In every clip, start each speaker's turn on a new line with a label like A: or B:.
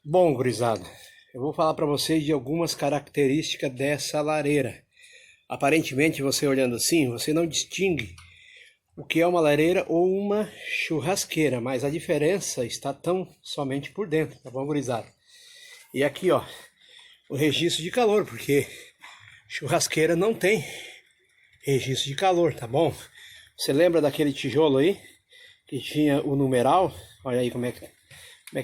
A: Bom, gurizada, eu vou falar para vocês de algumas características dessa lareira. Aparentemente, você olhando assim, você não distingue o que é uma lareira ou uma churrasqueira, mas a diferença está tão somente por dentro, tá bom, gurizada? E aqui, ó, o registro de calor, porque churrasqueira não tem registro de calor, tá bom? Você lembra daquele tijolo aí, que tinha o numeral? Olha aí como é que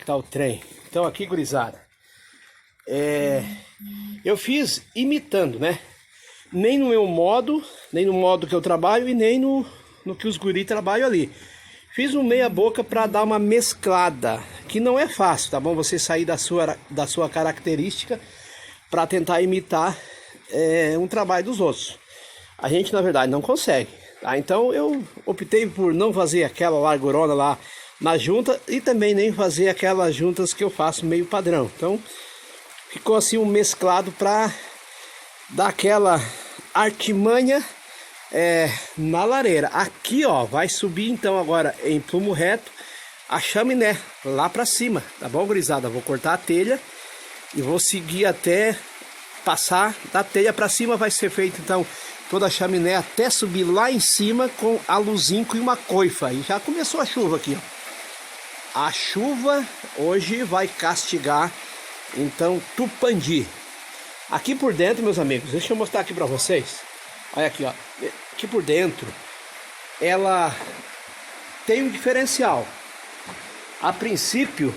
A: tá o trem. Então aqui, gurizada, eu fiz imitando, né? Nem no meu modo, nem no modo que eu trabalho e nem no que os guri trabalham ali. Fiz um meia boca para dar uma mesclada, que não é fácil, tá bom? Você sair da sua característica para tentar imitar um trabalho dos outros. A gente, na verdade, não consegue, tá? Então eu optei por não fazer aquela largurona lá na junta e também nem fazer aquelas juntas que eu faço meio padrão. Então ficou assim um mesclado para dar aquela artimanha na lareira. Aqui, ó, vai subir então agora em plumo reto a chaminé lá para cima, tá bom, gurizada? Vou cortar a telha e vou seguir até passar da telha para cima. Vai ser feito então toda a chaminé até subir lá em cima com aluzinco e uma coifa. E já começou a chuva aqui, ó. A chuva hoje vai castigar então Tupandi. Aqui por dentro, meus amigos, deixa eu mostrar aqui para vocês. Olha aqui, ó. Aqui por dentro ela tem um diferencial. A princípio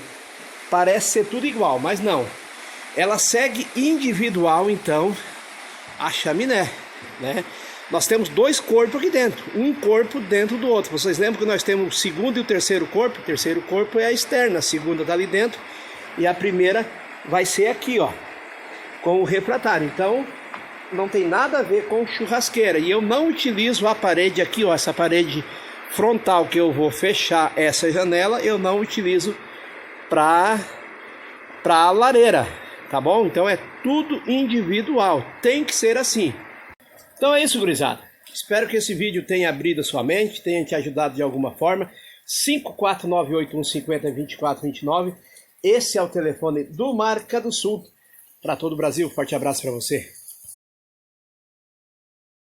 A: parece ser tudo igual, mas não. Ela segue individual então a chaminé, né? Nós temos dois corpos aqui dentro, um corpo dentro do outro. Vocês lembram que nós temos o segundo e o terceiro corpo? O terceiro corpo é a externa, a segunda está ali dentro e a primeira vai ser aqui, ó, com o refratário. Então não tem nada a ver com churrasqueira. E eu não utilizo a parede aqui, ó, essa parede frontal que eu vou fechar essa janela, eu não utilizo para lareira, tá bom? Então é tudo individual, tem que ser assim. Então é isso, gurizada. Espero que esse vídeo tenha abrido a sua mente, tenha te ajudado de alguma forma. 54981502429. Esse é o telefone do Marca do Sul para todo o Brasil. Forte abraço para você.